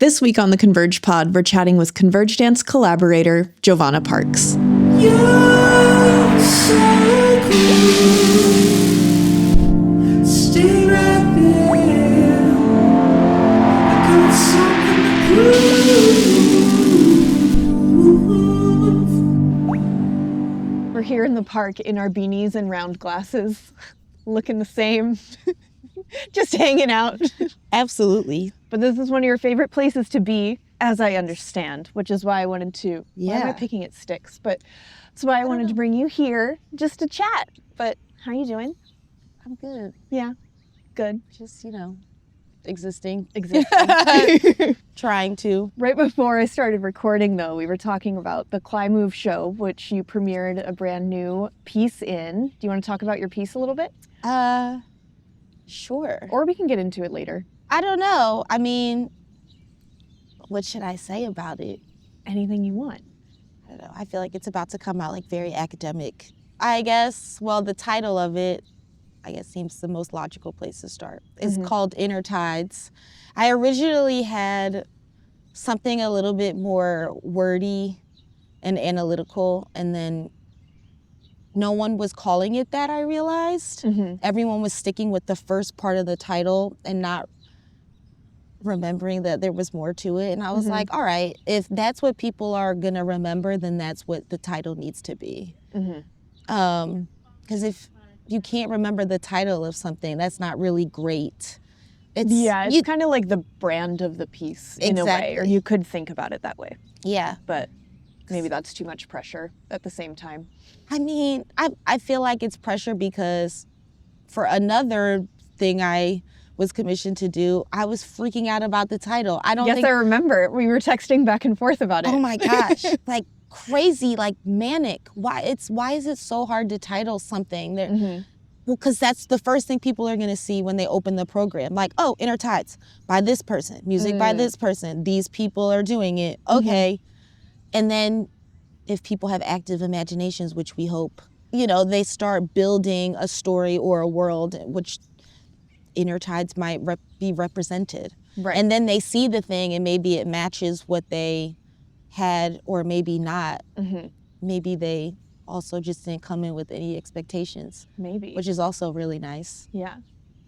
This week on the Converge Pod, we're chatting with konverjdans collaborator JoVonna Parks. You're so cool. Stay right there. I got something to prove. We're here in the park in our beanies and round glasses, looking the same, just hanging out. Absolutely. But this is one of your favorite places to be, as I understand, which is why I wanted to, why am I picking at sticks? But that's why I wanted to bring you here just to chat. But how are you doing? I'm good. Yeah, good. Just, existing. Trying to. Right before I started recording, though, we were talking about the CLYMOVE show, which you premiered a brand new piece in. Do you want to talk about your piece a little bit? Sure. Or we can get into it later. I don't know. I mean, what should I say about it? Anything you want. I don't know. I feel like it's about to come out very academic. I guess, the title of it, seems the most logical place to start. It's called Inner Tides. I originally had something a little bit more wordy and analytical, and then no one was calling it that, I realized. Everyone was sticking with the first part of the title and not remembering that there was more to it. And I was like, all right, if that's what people are going to remember, then that's what the title needs to be. Because if you can't remember the title of something, that's not really great. It's kind of like the brand of the piece in a way, or you could think about it that way. Yeah. But maybe that's too much pressure at the same time. I mean, I feel like it's pressure because for another thing I was commissioned to do, I was freaking out about the title. I remember. We were texting back and forth about it. Oh my gosh. Like crazy, like manic. Why is it so hard to title something? Well, because that's the first thing people are going to see when they open the program. Like, oh, Inner Tides by this person, music by this person. These people are doing it. Okay. And then if people have active imaginations, which we hope, they start building a story or a world in which Inner Tides might be represented. Right. And then they see the thing and maybe it matches what they had or maybe not. Maybe they also just didn't come in with any expectations. Maybe. Which is also really nice. Yeah.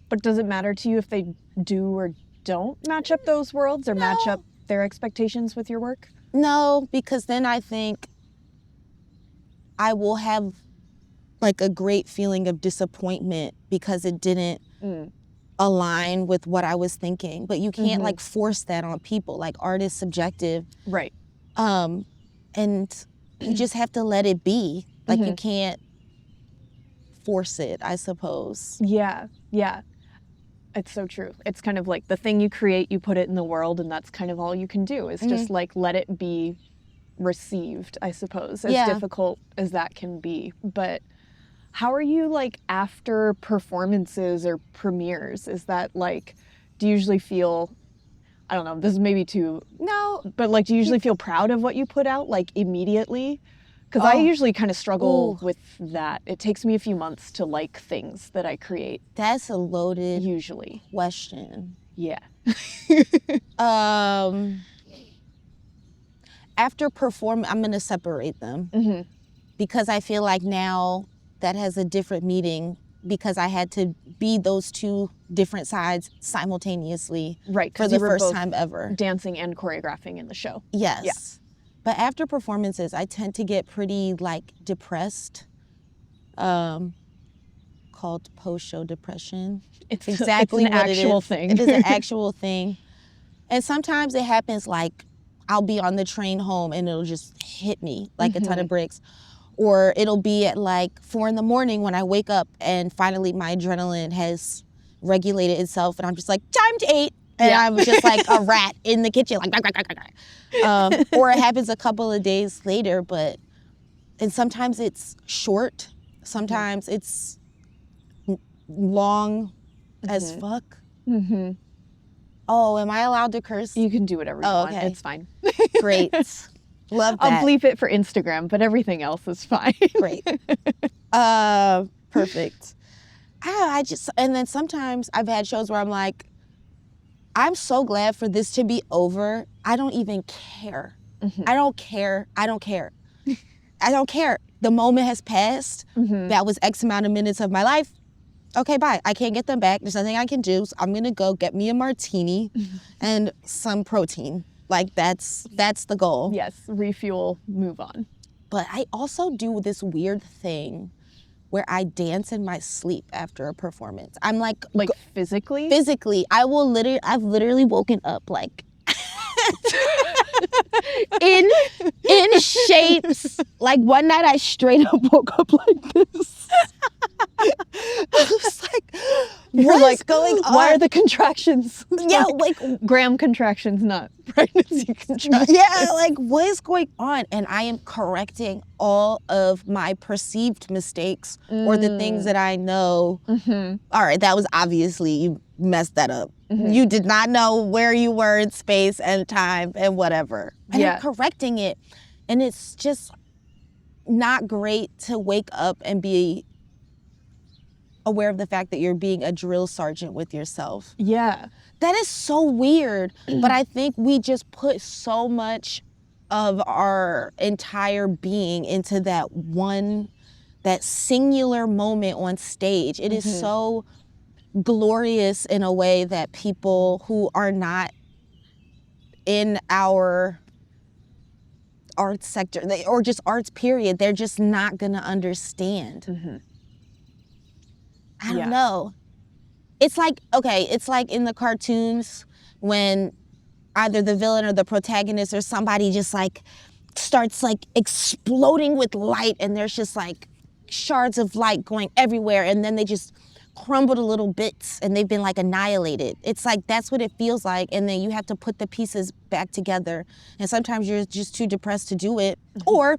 But does it matter to you if they do or don't match up those worlds or match up their expectations with your work? No, because then I think I will have like a great feeling of disappointment because it didn't align with what I was thinking. But you can't like force that on people. Like art is subjective. Right. And you just have to let it be. Like you can't force it, I suppose. Yeah. Yeah. It's so true. It's kind of like the thing you create, you put it in the world, and that's kind of all you can do is just like let it be received, I suppose, as difficult as that can be. But how are you like after performances or premieres? Is that like, do you usually feel, I don't know, this is maybe too, but like do you usually feel proud of what you put out like immediately? Because I usually kind of struggle with that. It takes me a few months to like things that I create. That's a loaded usually question. Yeah. After perform, I'm going to separate them because I feel like now that has a different meaning because I had to be those two different sides simultaneously for the first time ever. Dancing and choreographing in the show. Yes. Yeah. But after performances, I tend to get pretty like depressed, called post-show depression. It's exactly an actual thing. It is an actual thing. And sometimes it happens like I'll be on the train home and it'll just hit me like a ton of bricks. Or it'll be at like 4 a.m. when I wake up and finally my adrenaline has regulated itself and I'm just like, time to eat. And I'm just like a rat in the kitchen, like, or it happens a couple of days later, and sometimes it's short, sometimes it's long as fuck. Oh, am I allowed to curse? You can do whatever you want. Okay. It's fine. Great. Love that. I'll bleep it for Instagram, but everything else is fine. Great. Perfect. And then sometimes I've had shows where I'm like, I'm so glad for this to be over. I don't even care. I don't care. I don't care. I don't care. The moment has passed. That was X amount of minutes of my life. Okay, bye. I can't get them back. There's nothing I can do. So I'm gonna go get me a martini and some protein. Like that's the goal. Yes, refuel, move on. But I also do this weird thing where I dance in my sleep after a performance. I'm like physically? Physically. I've literally woken up like in shapes. Like one night I straight up woke up like this. I was like, what is going on? Why are the contractions? Yeah, like gram contractions, not pregnancy contractions. Yeah, like what is going on? And I am correcting all of my perceived mistakes or the things that I know. All right, that was obviously, you messed that up. You did not know where you were in space and time and whatever. And I'm correcting it. And it's just not great to wake up and be aware of the fact that you're being a drill sergeant with yourself. Yeah. That is so weird. But I think we just put so much of our entire being into that singular moment on stage. It is so glorious in a way that people who are not in our arts sector, or just arts period, they're just not gonna understand. I don't know. It's like, okay, it's like in the cartoons when either the villain or the protagonist or somebody just like starts like exploding with light, and there's just like shards of light going everywhere, and then they just crumble to little bits and they've been like annihilated. It's like that's what it feels like, and then you have to put the pieces back together, and sometimes you're just too depressed to do it, or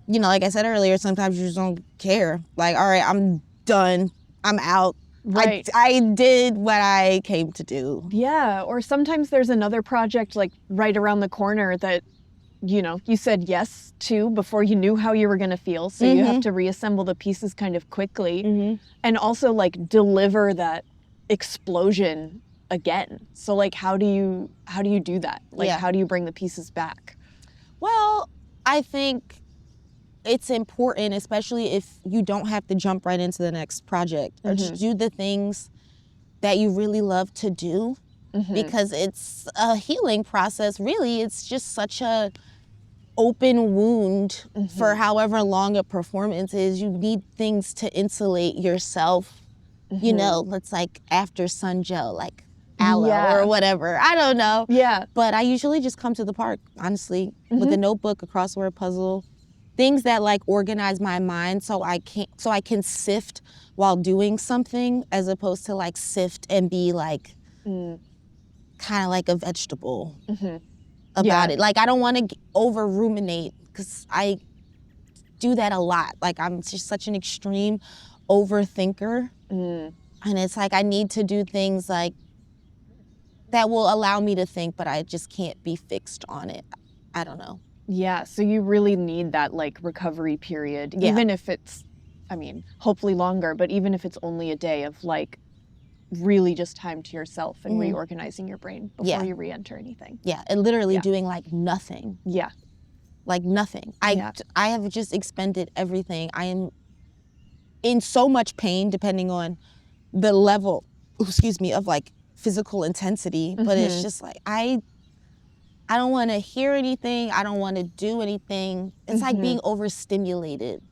you know, like I said earlier, sometimes you just don't care. Like, all right, I'm done, I'm out. Right. I did what I came to do. Yeah, or sometimes there's another project like right around the corner that, you know, you said yes to before you knew how you were going to feel. So you have to reassemble the pieces kind of quickly and also like deliver that explosion again. So like, how do you do that? Like, how do you bring the pieces back? Well, I think it's important, especially if you don't have to jump right into the next project, or just do the things that you really love to do, because it's a healing process. Really, it's just such a open wound for however long a performance is. You need things to insulate yourself. You know, it's like after sun gel, like aloe or whatever. I don't know. Yeah. But I usually just come to the park, honestly, with a notebook, a crossword puzzle, things that like organize my mind so I can sift while doing something, as opposed to like sift and be like kind of like a vegetable about it. Like I don't want to over ruminate, because I do that a lot. Like I'm just such an extreme overthinker, and it's like I need to do things like that will allow me to think, but I just can't be fixed on it. I don't know. Yeah, so you really need that like recovery period, even if it's, I mean, hopefully longer, but even if it's only a day of like really just time to yourself and reorganizing your brain before you re-enter anything. Yeah, and literally doing like nothing. Yeah. Like nothing. I have just expended everything. I am in so much pain, depending on the level, of like physical intensity, but it's just like, I don't want to hear anything. I don't want to do anything. It's like being overstimulated,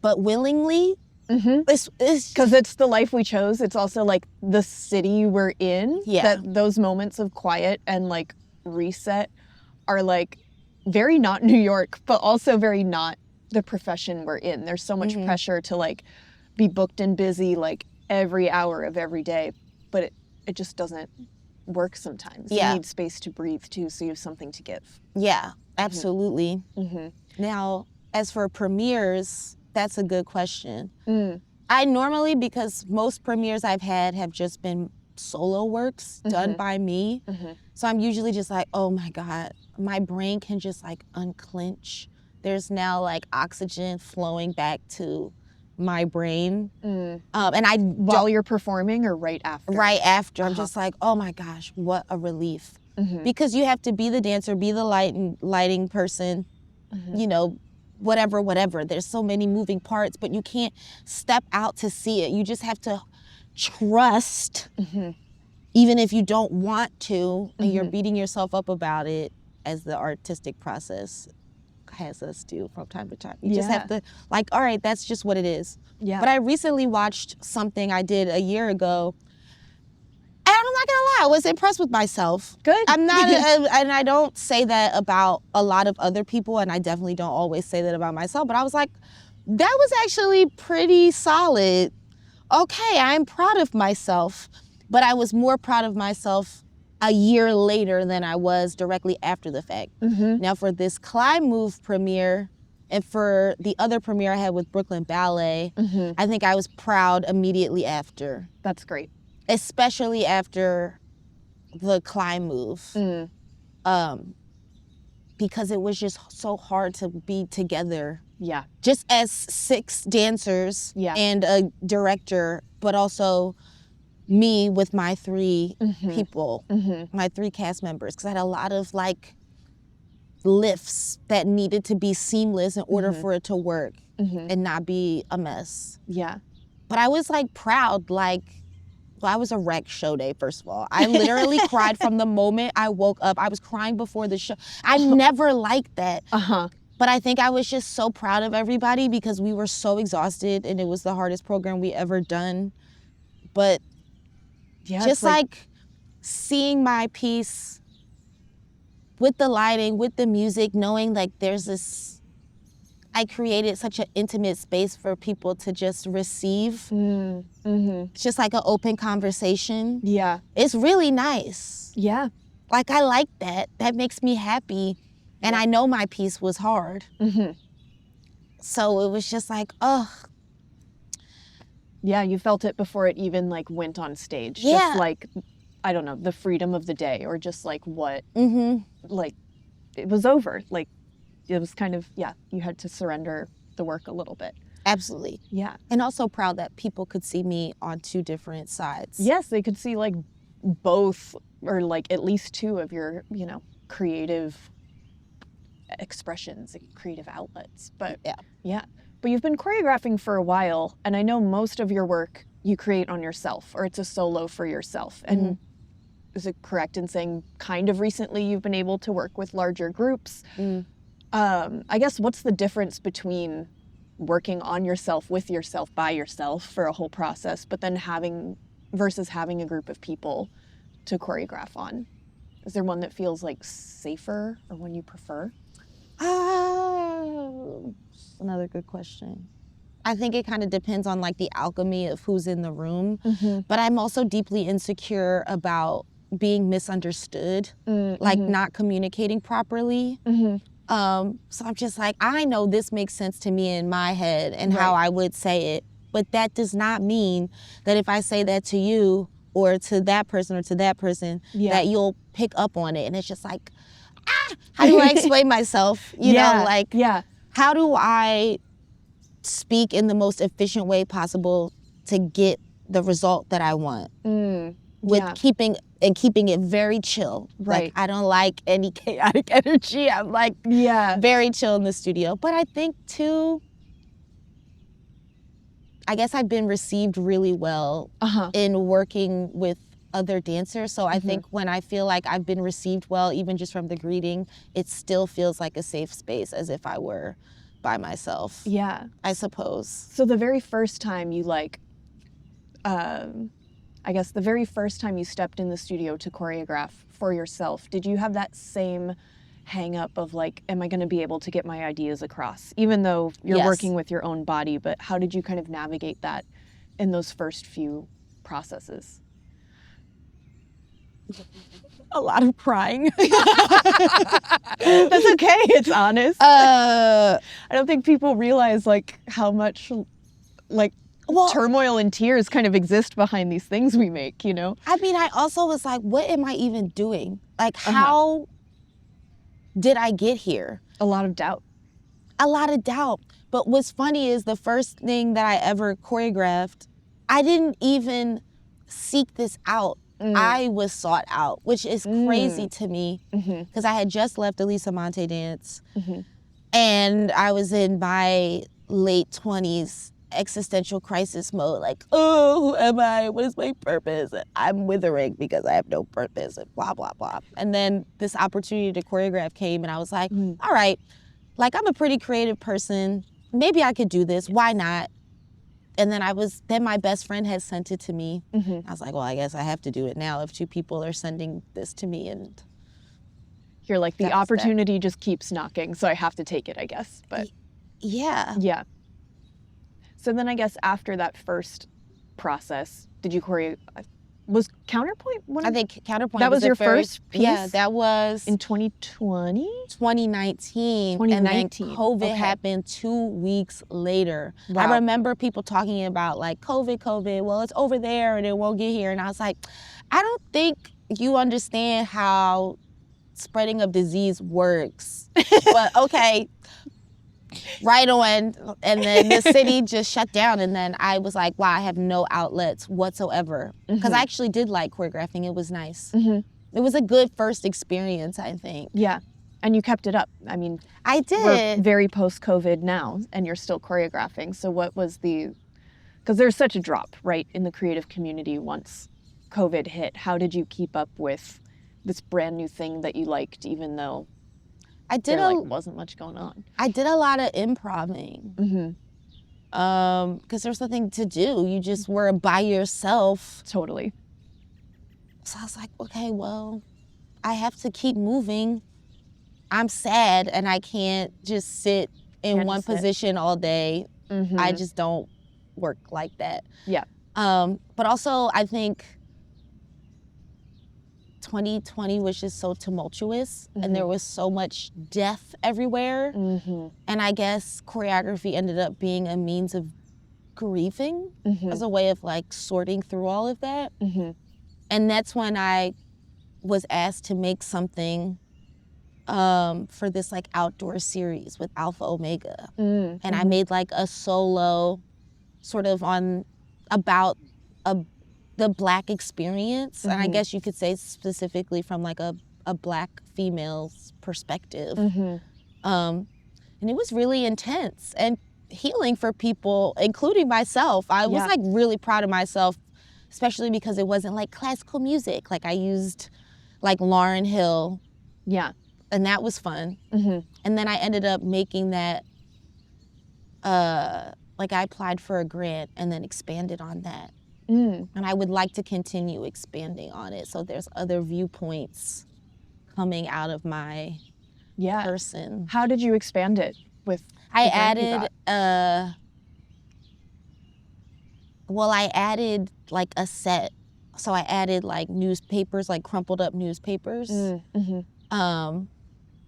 but willingly. It's because it's the life we chose. It's also like the city we're in. Yeah. That those moments of quiet and like reset are like very not New York, but also very not the profession we're in. There's so much pressure to like be booked and busy like every hour of every day, but it just doesn't work sometimes. You need space to breathe too, so you have something to give. Yeah, absolutely. Now, as for premieres, that's a good question. I normally, because most premieres I've had have just been solo works done by me, so I'm usually just like, oh my God, my brain can just like unclench. There's now like oxygen flowing back to my brain. And While you're performing or right after? Right after. I'm just like, oh my gosh, what a relief. Because you have to be the dancer, be the lighting person, you know, whatever. There's so many moving parts, but you can't step out to see it. You just have to trust, even if you don't want to, and you're beating yourself up about it, as the artistic process has us do from time to time. You just have to, like, all right, that's just what it is. Yeah. But I recently watched something I did a year ago, and I'm not gonna lie, I was impressed with myself. Good. I'm not, and I don't say that about a lot of other people, and I definitely don't always say that about myself, but I was like, that was actually pretty solid. Okay, I'm proud of myself, but I was more proud of myself a year later than I was directly after the fact. Now for this CLYMOVE premiere, and for the other premiere I had with Brooklyn Ballet, I think I was proud immediately after. That's great. Especially after the CLYMOVE, because it was just so hard to be together. Yeah. Just as 6 dancers and a director, but also me with my 3 people, my 3 cast members, because I had a lot of like lifts that needed to be seamless in order for it to work and not be a mess. Yeah. But I was like proud, like, well, I was a wreck show day, first of all. I literally cried from the moment I woke up. I was crying before the show. I never liked that. But I think I was just so proud of everybody because we were so exhausted and it was the hardest program we ever done. But just like seeing my piece with the lighting, with the music, knowing like there's this, I created such an intimate space for people to just receive. It's just like an open conversation. Yeah. It's really nice. Yeah. Like I like that. That makes me happy. And I know my piece was hard. So it was just like, ugh. Yeah, you felt it before it even like went on stage. Yeah. Just like, I don't know, the freedom of the day, or just like what, like it was over. Like it was kind of, you had to surrender the work a little bit. Absolutely. Yeah. And also proud that people could see me on 2 different sides. Yes, they could see like both, or like at least 2 of your, you know, creative expressions and creative outlets. But but you've been choreographing for a while, and I know most of your work you create on yourself, or it's a solo for yourself. And is it correct in saying kind of recently you've been able to work with larger groups? I guess what's the difference between working on yourself, with yourself, by yourself for a whole process, but then versus having a group of people to choreograph on? Is there one that feels like safer, or one you prefer? Another good question. I think it kind of depends on like the alchemy of who's in the room, but I'm also deeply insecure about being misunderstood, like not communicating properly. So I'm just like, I know this makes sense to me in my head and how I would say it, but that does not mean that if I say that to you or to that person or to that person, that you'll pick up on it. And it's just like, how do I explain myself? You know, like, how do I speak in the most efficient way possible to get the result that I want? With keeping it very chill. Like, I don't like any chaotic energy. I'm like very chill in the studio. But I think too, I guess I've been received really well in working with other dancers. So I think when I feel like I've been received well, even just from the greeting, it still feels like a safe space, as if I were by myself. Yeah. I suppose. So the very first time you I guess the very first time you stepped in the studio to choreograph for yourself, did you have that same hang up of like, am I going to be able to get my ideas across? Even though you're working with your own body, but how did you kind of navigate that in those first few processes? A lot of crying. That's okay, it's honest. I don't think people realize like how much like turmoil and tears kind of exist behind these things we make, you know? I mean, I also was like, what am I even doing? Like, how did I get here? A lot of doubt. a lot of doubt. But what's funny is the first thing that I ever choreographed, I didn't even seek this out. I was sought out, which is crazy to me because I had just left Elisa Monte dance and I was in my late 20s existential crisis mode, like, oh, who am I? What is my purpose? I'm withering because I have no purpose and blah, blah, blah. And then this opportunity to choreograph came and I was like, all right, like I'm a pretty creative person. Maybe I could do this. Why not? And then my best friend had sent it to me. I was like, well, I guess I have to do it now if two people are sending this to me. And you're like, the opportunity just keeps knocking, so I have to take it, I guess. But yeah. Yeah. So then I guess after that first process, did you was Counterpoint one? I think Counterpoint that was your first piece? Yeah, that was in 2020? 2019. 2019. And then COVID happened 2 weeks later. Wow. I remember people talking about like COVID, well, it's over there and it won't get here. And I was like, I don't think you understand how spreading of disease works. But okay, right on. And then the city just shut down. And then I was like, wow, I have no outlets whatsoever. Because I actually did like choreographing. It was nice. It was a good first experience, I think. Yeah. And you kept it up. I mean, I did. We're very post-COVID now, and you're still choreographing. So what was because there's such a drop, right, in the creative community once COVID hit. How did you keep up with this brand new thing that you liked, even though there wasn't much going on? I did a lot of improvising. Because there's nothing to do. You just were by yourself. Totally. So I was like, okay, well, I have to keep moving. I'm sad and I can't just sit in one position all day. I just don't work like that. Yeah. But also I think 2020 was just so tumultuous and there was so much death everywhere. And I guess choreography ended up being a means of grieving as a way of like sorting through all of that. And that's when I was asked to make something for this like outdoor series with Alpha Omega. And I made like a solo sort of about the Black experience. And I guess you could say specifically from like a Black female's perspective. And it was really intense and healing for people, including myself. I was like really proud of myself, especially because it wasn't like classical music. Like I used like Lauryn Hill. Yeah. And that was fun. And then I ended up making that, like I applied for a grant and then expanded on that. And I would like to continue expanding on it. So there's other viewpoints coming out of my person. How did you expand it with? I added like a set. So I added like newspapers, like crumpled up newspapers.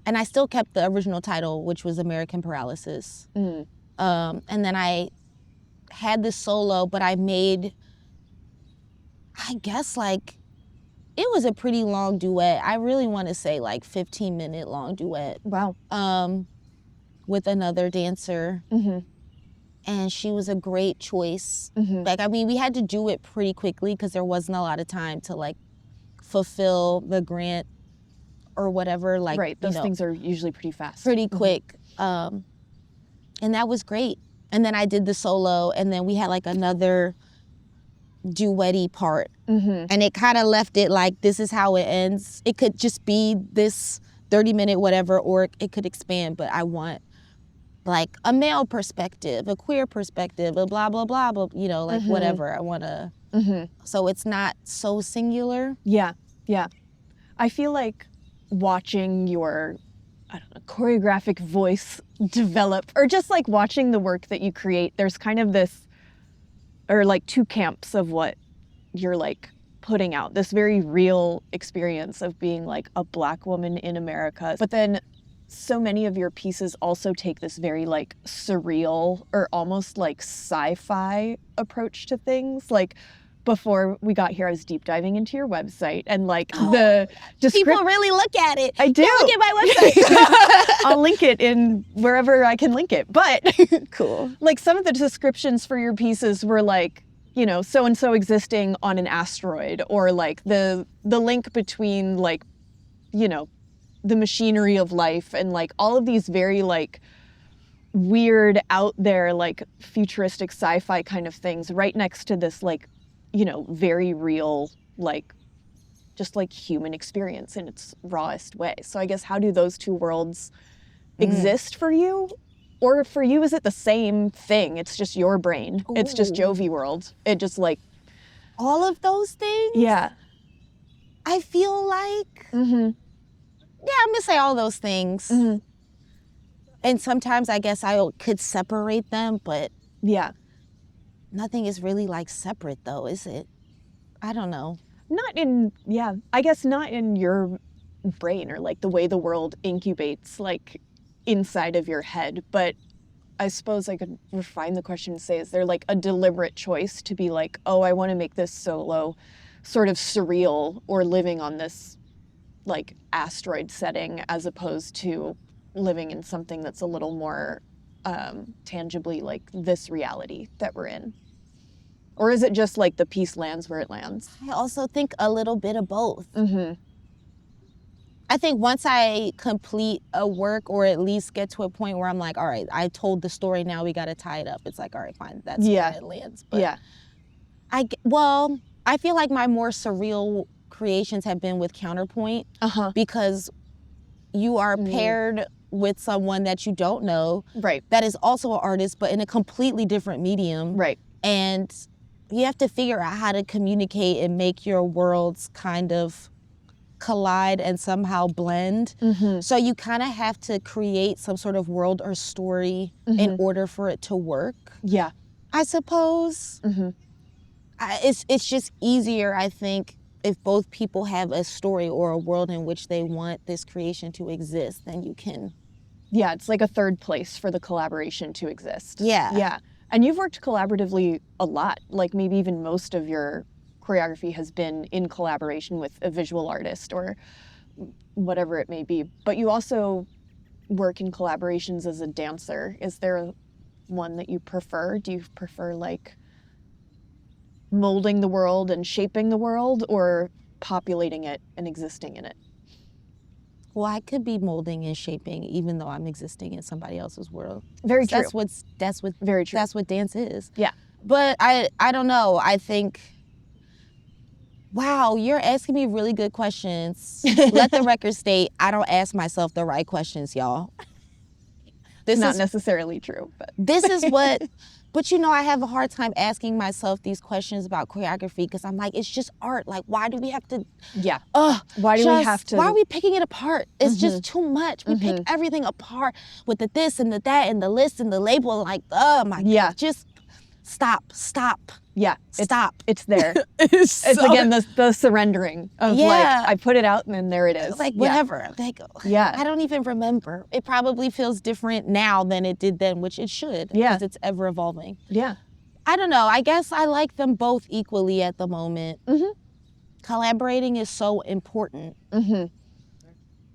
And I still kept the original title, which was American Paralysis. And then I had this solo, but I made, I guess like, it was a pretty long duet. I really want to say like 15-minute long duet. Wow. With another dancer. And she was a great choice. Like, I mean, we had to do it pretty quickly because there wasn't a lot of time to like fulfill the grant or whatever. Like, right, those things are usually pretty fast. Pretty quick. And that was great. And then I did the solo and then we had like another duet-y part. And it kind of left it like, this is how it ends. It could just be this 30-minute whatever, or it could expand, but I want like a male perspective, a queer perspective, a blah, blah, blah, blah, you know, like whatever I want to. So it's not so singular. Yeah, yeah. I feel like watching your, I don't know, choreographic voice develop, or just like watching the work that you create, there's kind of this, or like two camps of what you're like putting out, this very real experience of being like a Black woman in America. But then so many of your pieces also take this very like surreal or almost like sci-fi approach to things. Like before we got here, I was deep diving into your website and like the description. People really look at it. I do. They look at my website. I'll link it in wherever I can link it. But Cool. like some of the descriptions for your pieces were like, you know, so and so existing on an asteroid, or like the link between like, you know, the machinery of life and like all of these very like weird out there like futuristic sci-fi kind of things right next to this like, you know, very real like just like human experience in its rawest way. So I guess how do those two worlds exist for you? Or for you, is it the same thing? It's just your brain. It's just Jovi world. It just like... All of those things? Yeah. I feel like... Yeah, I'm going to say all those things. And sometimes I guess I could separate them, but... Yeah. Nothing is really like separate though, is it? I don't know. Not in... Yeah. I guess not in your brain or like the way the world incubates like inside of your head, but I suppose I could refine the question and say, is there like a deliberate choice to be like, oh, I want to make this solo sort of surreal or living on this like asteroid setting as opposed to living in something that's a little more tangibly like this reality that we're in? Or is it just like the piece lands where it lands? I also think a little bit of both. I think once I complete a work or at least get to a point where I'm like, all right, I told the story, now we got to tie it up. It's like, all right, fine, that's where it lands. But I feel like my more surreal creations have been with counterpoint because you are paired with someone that you don't know that is also an artist, but in a completely different medium. And you have to figure out how to communicate and make your worlds kind of collide and somehow blend. So you kind of have to create some sort of world or story in order for it to work. I suppose. It's just easier, I think, if both people have a story or a world in which they want this creation to exist, then you can. Yeah, it's like a third place for the collaboration to exist. Yeah. And you've worked collaboratively a lot, like maybe even most of your choreography has been in collaboration with a visual artist or whatever it may be. But you also work in collaborations as a dancer. Is there one that you prefer? Do you prefer like molding the world and shaping the world or populating it and existing in it? Well, I could be molding and shaping even though I'm existing in somebody else's world. Very true. That's what very true. That's what dance is. Yeah. But I don't know. I think, wow, you're asking me really good questions. Let the record state, I don't ask myself the right questions, y'all. This not necessarily true, but this is what. But you know, I have a hard time asking myself these questions about choreography because I'm like, it's just art. Like, why do we have to? Yeah. Why do we have to? Why are we picking it apart? It's just too much. We pick everything apart with the this and the that and the list and the label. Like, oh my God, just stop. Yeah, stop. It's there. It's again the surrendering of like I put it out and then there it is. Like whatever. Like I don't even remember. It probably feels different now than it did then, which it should. Because it's ever evolving. Yeah. I don't know. I guess I like them both equally at the moment. Collaborating is so important.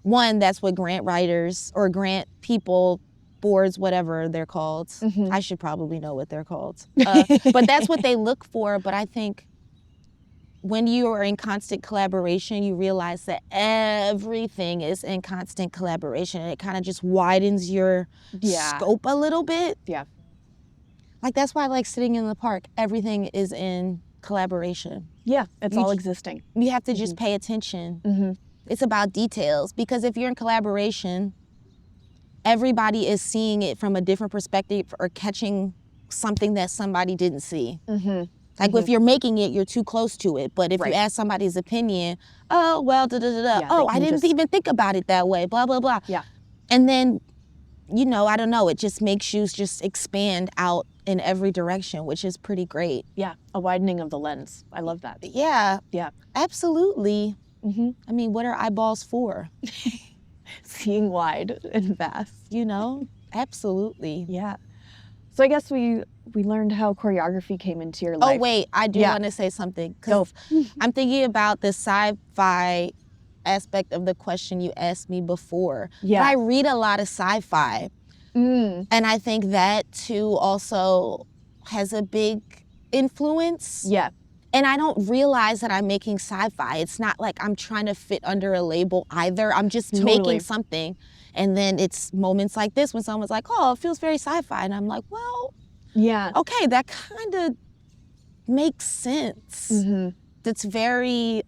One, that's what grant writers or grant people, boards, whatever they're called. I should probably know what they're called. But that's what they look for. But I think when you are in constant collaboration, you realize that everything is in constant collaboration. And it kind of just widens your scope a little bit. Yeah. Like, that's why I like sitting in the park. Everything is in collaboration. Yeah, it's all existing. You have to just pay attention. It's about details. Because if you're in collaboration, everybody is seeing it from a different perspective or catching something that somebody didn't see. Like if you're making it, you're too close to it. But if you ask somebody's opinion, oh, well, I didn't even think about it that way, blah, blah, blah. Yeah. And then, you know, I don't know, it just makes you just expand out in every direction, which is pretty great. Yeah, a widening of the lens. I love that. Yeah. Yeah. Absolutely. I mean, what are eyeballs for? Seeing wide and vast. You know? Absolutely. Yeah. So I guess we learned how choreography came into your life. Oh, wait. I do want to say something. Because I'm thinking about the sci-fi aspect of the question you asked me before. Yeah. But I read a lot of sci-fi. And I think that too also has a big influence. Yeah. And I don't realize that I'm making sci-fi. It's not like I'm trying to fit under a label either. I'm just making something. And then it's moments like this when someone's like, oh, it feels very sci-fi. And I'm like, well, yeah, okay, that kind of makes sense. That's very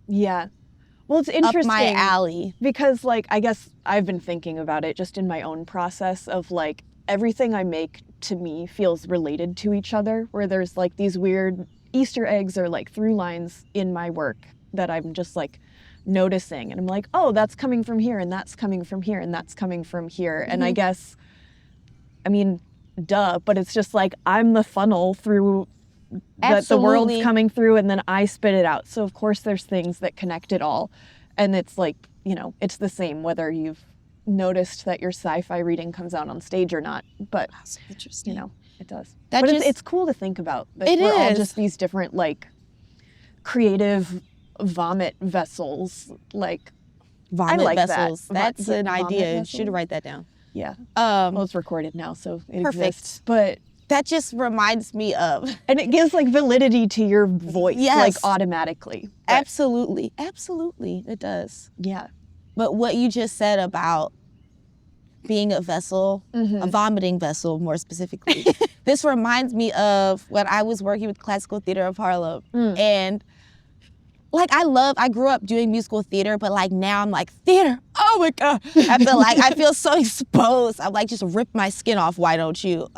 well, it's interesting. Up my alley. Because, like, I guess I've been thinking about it just in my own process of, like, everything I make to me feels related to each other, where there's, like, these weird Easter eggs or, like, through lines in my work that I'm just, like, noticing. And I'm like, oh, that's coming from here, and that's coming from here, and that's coming from here. And I guess, I mean, duh, but it's just, like, I'm the funnel through that the world's coming through, and then I spit it out. So of course there's things that connect it all, and it's like, you know, it's the same whether you've noticed that your sci-fi reading comes out on stage or not. But that's interesting. You know, it does. But it's cool to think about that we're all just these different, like, creative vomit vessels. Like, vomit I like vessels. That. That's an idea. You should write that down. Yeah. Well, it's recorded now, so it exists. But that just reminds me of. And it gives, like, validity to your voice, like, automatically. But, absolutely. Absolutely, it does. Yeah. But what you just said about being a vessel, a vomiting vessel more specifically, this reminds me of when I was working with Classical Theater of Harlem. And, like, I grew up doing musical theater, but, like, now I'm like, theater, oh my God. I feel so exposed. I'm like, just rip my skin off, why don't you?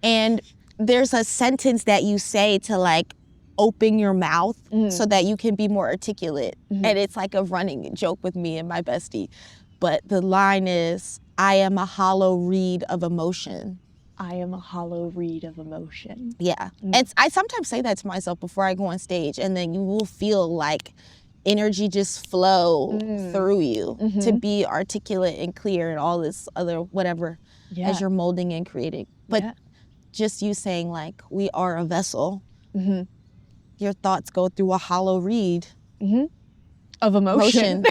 And there's a sentence that you say to, like, open your mouth so that you can be more articulate. And it's like a running joke with me and my bestie. But the line is, I am a hollow reed of emotion. I am a hollow reed of emotion. Yeah. And I sometimes say that to myself before I go on stage, and then you will feel like energy just flow through you to be articulate and clear and all this other whatever as you're molding and creating. But just you saying, like, we are a vessel, your thoughts go through a hollow reed of emotion.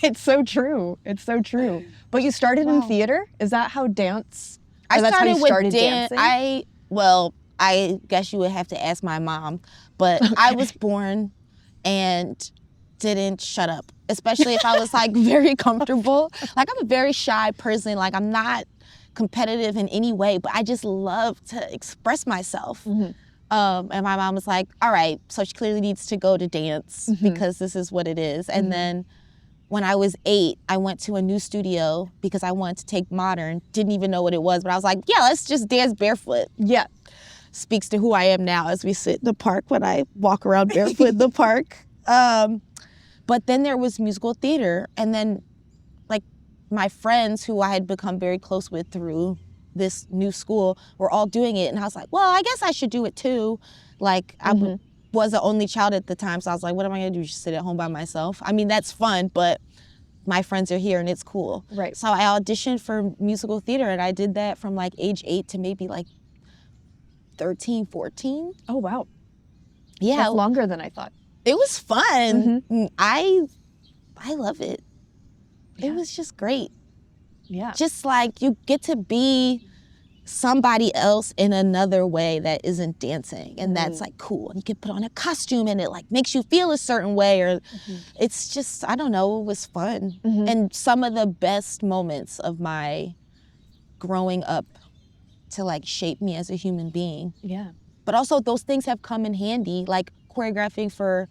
It's so true. It's so true. But you started in theater? Is that how dance? I started with dancing. I guess you would have to ask my mom, but I was born and didn't shut up, especially if I was, like, very comfortable. Like, I'm a very shy person. Like, I'm not competitive in any way, but I just love to express myself. And my mom was like, all right, so she clearly needs to go to dance because this is what it is. And then when I was 8, I went to a new studio because I wanted to take modern, didn't even know what it was, but I was like, yeah, let's just dance barefoot. Yeah. Speaks to who I am now as we sit in the park when I walk around barefoot in the park. But then there was musical theater, and then, like, my friends who I had become very close with through this new school were all doing it, and I was like, well, I guess I should do it too. Like, I was the only child at the time, so I was like, what am I gonna do, just sit at home by myself? I mean, that's fun, but my friends are here and it's cool. Right. So I auditioned for musical theater, and I did that from, like, age 8 to maybe, like, 13, 14. Oh, wow. Yeah. That's longer than I thought. It was fun. I love it. It was just great. Yeah. Just, like, you get to be somebody else in another way that isn't dancing, and that's, like, cool. And you can put on a costume and it, like, makes you feel a certain way, or it's just, I don't know, it was fun. And some of the best moments of my growing up to, like, shape me as a human being. Yeah. But also those things have come in handy, like choreographing for,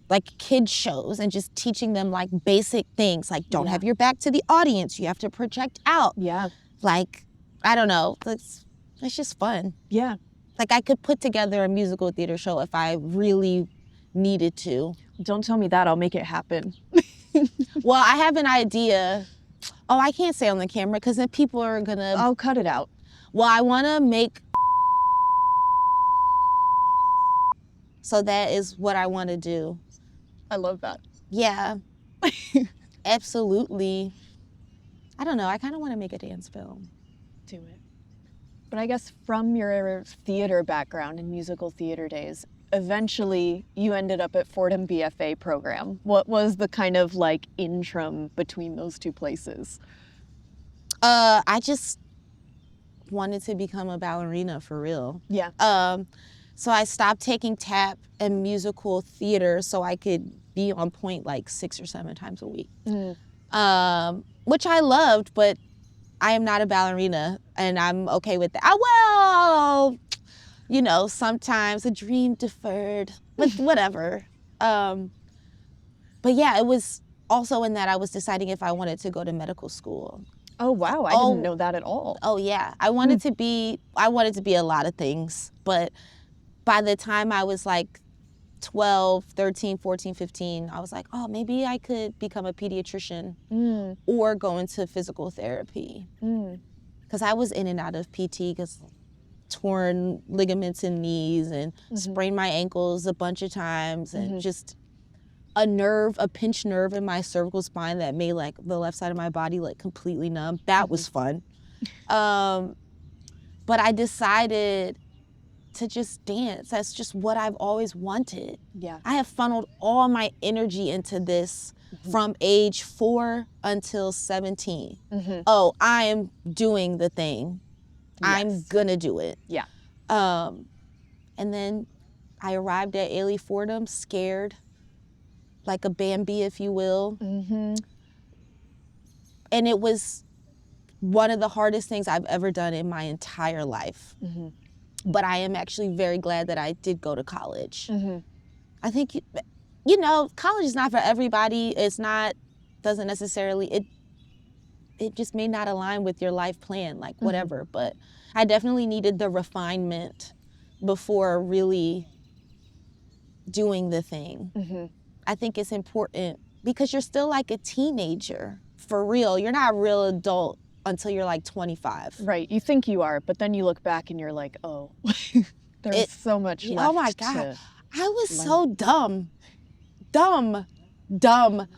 like, kids shows and just teaching them, like, basic things, like, don't have your back to the audience, you have to project out. Yeah. Like, I don't know, it's just fun. Yeah. Like, I could put together a musical theater show if I really needed to. Don't tell me that, I'll make it happen. Well, I have an idea. Oh, I can't say on the camera because then people are gonna... I'll cut it out. Well, I wanna make... So that is what I wanna do. I love that. Yeah. Absolutely. I don't know, I kinda wanna make a dance film. Do it. But I guess from your theater background and musical theater days, eventually you ended up at Fordham BFA program. What was the kind of like interim between those two places? I just wanted to become a ballerina for real. Yeah. So I stopped taking tap and musical theater so I could be on point like 6 or 7 times a week. Which I loved, but I am not a ballerina, and I'm okay with that. Well, you know, sometimes a dream deferred, but whatever. But yeah, it was also in that I was deciding if I wanted to go to medical school. Oh, wow. I didn't know that at all. Oh yeah, I wanted to be a lot of things, but by the time I was like 12, 13, 14, 15, I was like, oh, maybe I could become a pediatrician or go into physical therapy. Because I was in and out of PT because torn ligaments in knees and sprained my ankles a bunch of times and just a pinched nerve in my cervical spine that made like the left side of my body like completely numb. That was fun. But I decided to just dance. That's just what I've always wanted. Yeah. I have funneled all my energy into this from age 4 until 17. Oh, I am doing the thing. Yes. I'm gonna do it. Yeah. And then I arrived at Ailey Fordham scared, like a Bambi, if you will. And it was one of the hardest things I've ever done in my entire life. But I am actually very glad that I did go to college. I think, you know, college is not for everybody. It's not, doesn't necessarily, it just may not align with your life plan, like whatever. But I definitely needed the refinement before really doing the thing. I think it's important because you're still like a teenager, for real. You're not a real adult until you're like 25. Right. You think you are, but then you look back and you're like, oh, there's so much left. Oh my God. I was so dumb. Dumb.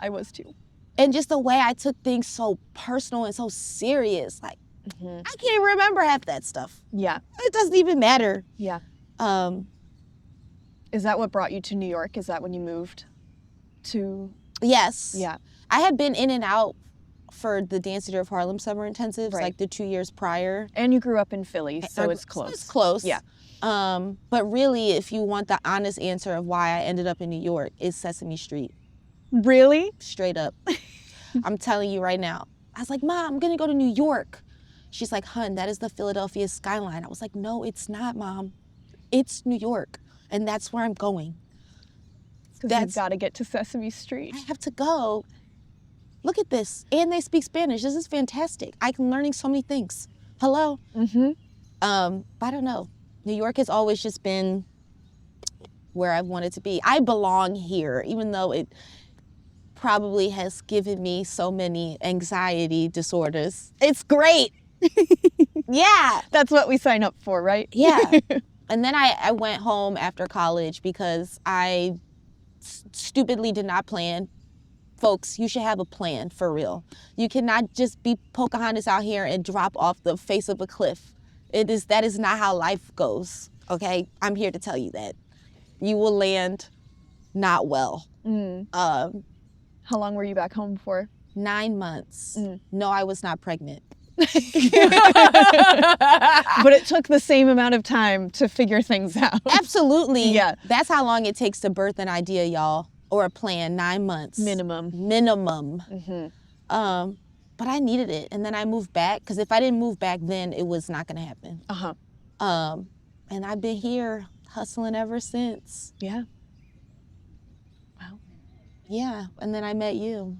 I was too. And just the way I took things so personal and so serious. Like, I can't even remember half that stuff. Yeah. It doesn't even matter. Yeah. Is that what brought you to New York? Is that when you moved to? Yes. Yeah. I had been in and out for the Dance Theater of Harlem summer intensives, like the 2 years prior. And you grew up in Philly, so it's close. It's close. Yeah. But really, if you want the honest answer of why I ended up in New York, it's Sesame Street. Really? Straight up. I'm telling you right now. I was like, Mom, I'm gonna go to New York. She's like, hun, that is the Philadelphia skyline. I was like, no, it's not, Mom. It's New York, and that's where I'm going. Because you've got to get to Sesame Street. I have to go. Look at this. And they speak Spanish. This is fantastic. I'm learning so many things. Hello? I don't know. New York has always just been where I've wanted to be. I belong here, even though it probably has given me so many anxiety disorders. It's great. Yeah. That's what we sign up for, right? Yeah. And then I went home after college because I stupidly did not plan. Folks, you should have a plan for real. You cannot just be Pocahontas out here and drop off the face of a cliff. That is not how life goes, okay? I'm here to tell you that. You will land not well. How long were you back home for? 9 months. No, I was not pregnant. But it took the same amount of time to figure things out. Absolutely. Yeah. That's how long it takes to birth an idea, y'all, or a plan. 9 months. Minimum. But I needed it. And then I moved back, because if I didn't move back then, it was not going to happen. And I've been here hustling ever since. Yeah. Wow. Yeah. And then I met you.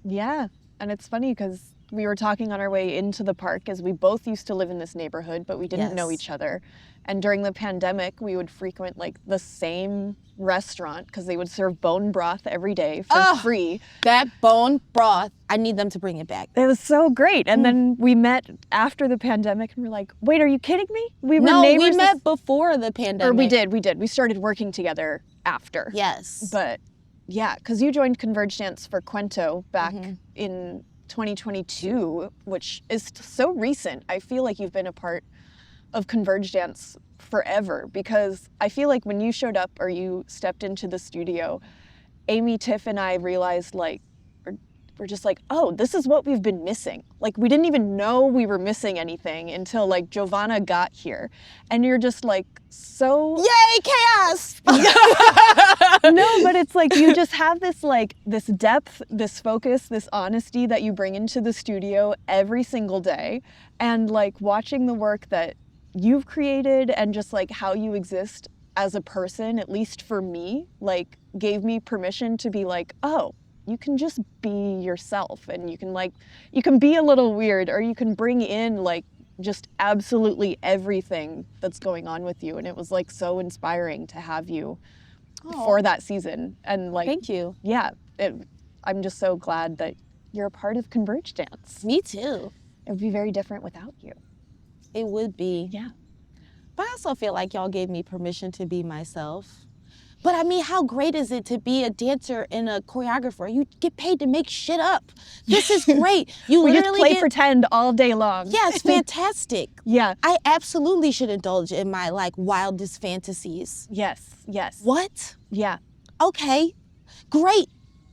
Yeah. And it's funny because we were talking on our way into the park as we both used to live in this neighborhood, but we didn't know each other. And during the pandemic, we would frequent like the same restaurant because they would serve bone broth every day for free. That bone broth, I need them to bring it back. It was so great. And then we met after the pandemic and we're like, wait, are you kidding me? We were neighbors. No, we met before the pandemic. Or we did. We started working together after. Yes. But yeah, because you joined konverjdans for Cuento back in 2022, which is so recent. I feel like you've been a part of converge dance forever, because I feel like when you showed up or you stepped into the studio, Amy, Tiff, and I realized like, we're just like, oh, this is what we've been missing. Like, we didn't even know we were missing anything until like JoVonna got here. And you're just like, so... Yay, chaos! No, but it's like, you just have this like, this depth, this focus, this honesty that you bring into the studio every single day. And like watching the work that you've created and just like how you exist as a person, at least for me, like gave me permission to be like, oh, you can just be yourself, and you can be a little weird, or you can bring in like just absolutely everything that's going on with you. And it was like so inspiring to have you for that season. And like, thank you. Yeah, I'm just so glad that you're a part of Converge Dance. Me too. It would be very different without you. It would be. Yeah. But I also feel like y'all gave me permission to be myself. But I mean, how great is it to be a dancer and a choreographer? You get paid to make shit up. This is great. You we literally just play pretend all day long. Yeah, it's fantastic. Yeah. I absolutely should indulge in my like wildest fantasies. Yes, yes. What? Yeah. Okay, great.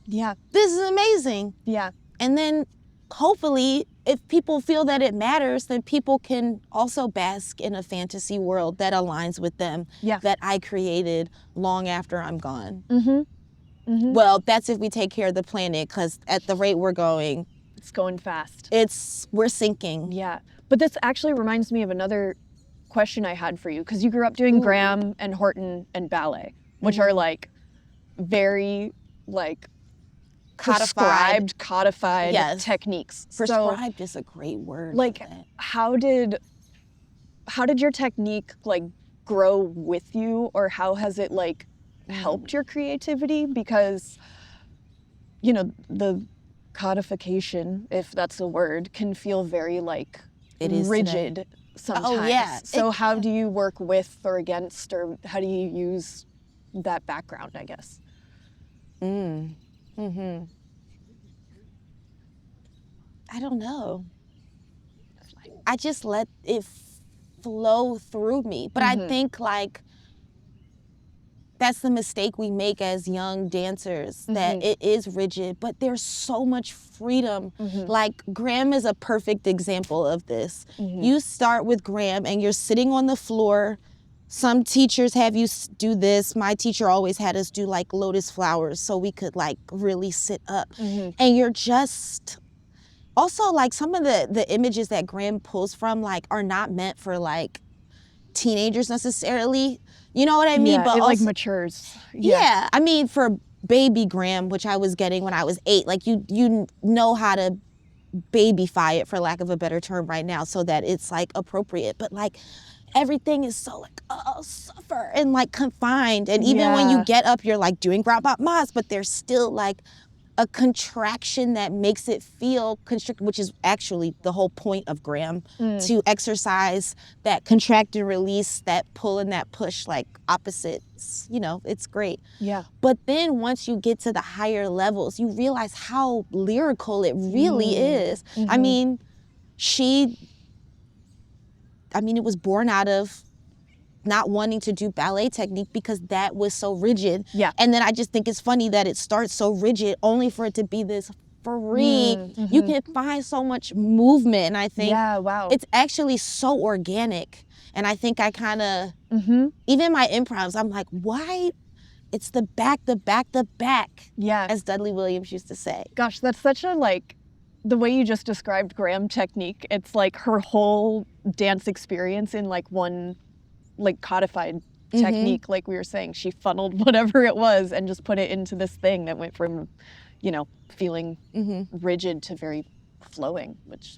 Yeah. This is amazing. Yeah. And then hopefully, if people feel that it matters, then people can also bask in a fantasy world that aligns with them, that I created long after I'm gone. Well, that's if we take care of the planet, because at the rate we're going, it's going fast. We're sinking. Yeah. But this actually reminds me of another question I had for you, because you grew up doing Graham and Horton and ballet, which are like very like codified techniques. Prescribed is a great word. Like, how did your technique like grow with you, or how has it like helped your creativity? Because, you know, the codification, if that's a word, can feel very like rigid sometimes. Oh yeah. So how do you work with or against, or how do you use that background, I guess? I don't know. I just let it flow through me. But I think like that's the mistake we make as young dancers, that it is rigid, but there's so much freedom. Like Graham is a perfect example of this. You start with Graham and you're sitting on the floor. Some teachers have you do this. My teacher always had us do like lotus flowers so we could like really sit up. And you're just, also like some of the images that Graham pulls from like are not meant for like teenagers necessarily. You know what I mean? Yeah, but it also, like matures. Yeah, I mean for baby Graham, which I was getting when I was 8, like you know how to babyfy it, for lack of a better term right now, so that it's like appropriate. But like everything is so like, oh, suffer and like confined. And even when you get up, you're like doing grand pas mas, but there's still like a contraction that makes it feel constricted, which is actually the whole point of Graham, to exercise that contract and release, that pull and that push, like opposites. You know, it's great. Yeah. But then once you get to the higher levels, you realize how lyrical it really is. I mean, it was born out of not wanting to do ballet technique because that was so rigid. Yeah. And then I just think it's funny that it starts so rigid only for it to be this free. You can find so much movement, and I think it's actually so organic. And I think I kind of, even my improvs, I'm like, why? It's the back, as Dudley Williams used to say. Gosh, that's such a like, the way you just described Graham technique, it's like her whole dance experience in like one like codified technique. Like we were saying, she funneled whatever it was and just put it into this thing that went from, you know, feeling rigid to very flowing, which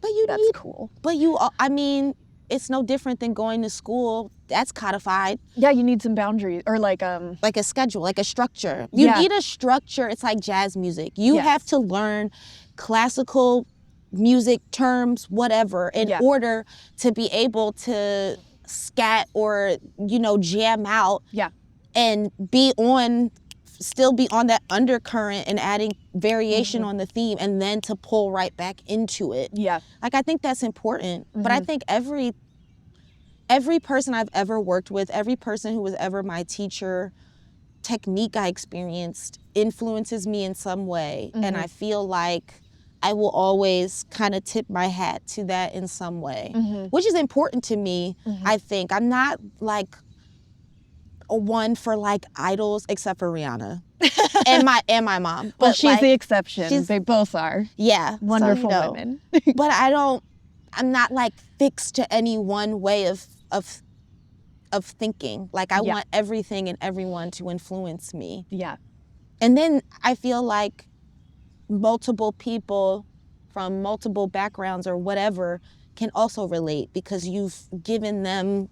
that's cool. But I mean, it's no different than going to school. That's codified. Yeah, you need some boundaries, or like a schedule, like a structure. You need a structure. It's like jazz music. You have to learn classical music terms, whatever, in order to be able to scat or, you know, jam out and still be on that undercurrent and adding variation on the theme, and then to pull right back into it. Yeah. Like, I think that's important. But I think every every person I've ever worked with, every person who was ever my teacher, technique I experienced influences me in some way. And I feel like I will always kind of tip my hat to that in some way, which is important to me. I think I'm not like a one for like idols except for Rihanna and my mom. Well, but she's like, the exception. They both are. Yeah. Wonderful so, women. But I'm not like fixed to any one way of thinking. Like I want everything and everyone to influence me. Yeah. And then I feel like multiple people from multiple backgrounds or whatever can also relate because you've given them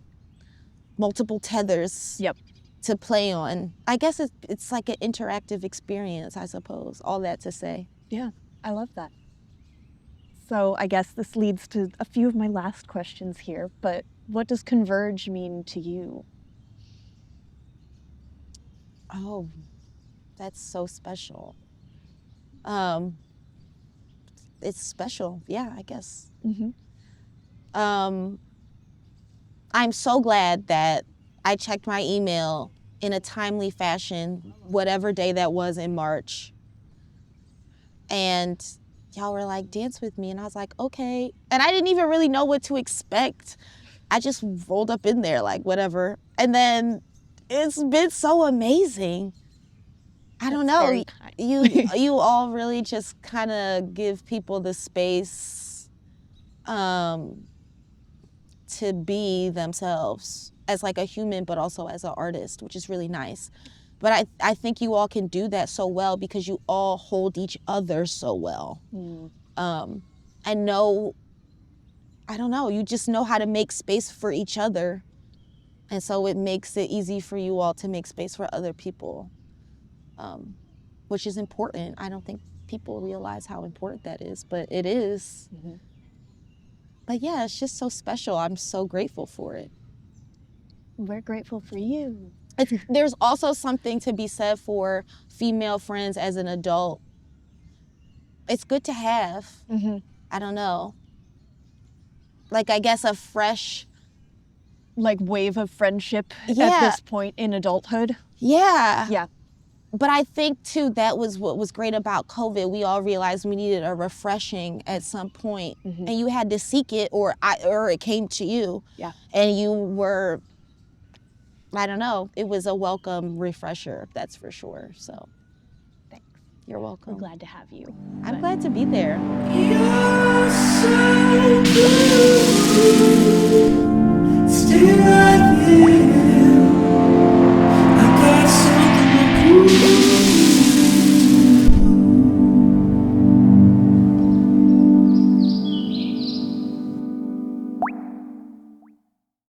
multiple tethers to play on. I guess it's like an interactive experience, I suppose. All that to say. Yeah, I love that. So I guess this leads to a few of my last questions here, but what does converge mean to you? Oh, that's so special. It's special, yeah, I guess. I'm so glad that I checked my email in a timely fashion, whatever day that was in March. And y'all were like, dance with me. And I was like, okay. And I didn't even really know what to expect. I just rolled up in there like whatever. And then it's been so amazing. I don't know. You all really just kind of give people the space to be themselves as like a human, but also as an artist, which is really nice. But I think you all can do that so well because you all hold each other so well. And know, I don't know, you just know how to make space for each other. And so it makes it easy for you all to make space for other people, which is important. I don't think people realize how important that is, but it is. But yeah, it's just so special. I'm so grateful for it. We're grateful for you. There's also something to be said for female friends as an adult. It's good to have. I don't know. Like, I guess a fresh... like wave of friendship at this point in adulthood. Yeah. But I think, too, that was what was great about COVID. We all realized we needed a refreshing at some point. And you had to seek it or it came to you. Yeah. And you were... I don't know. It was a welcome refresher, that's for sure. So, thanks. You're welcome. We're glad to have you. I'm glad to be there. You're so blue. Stay right there.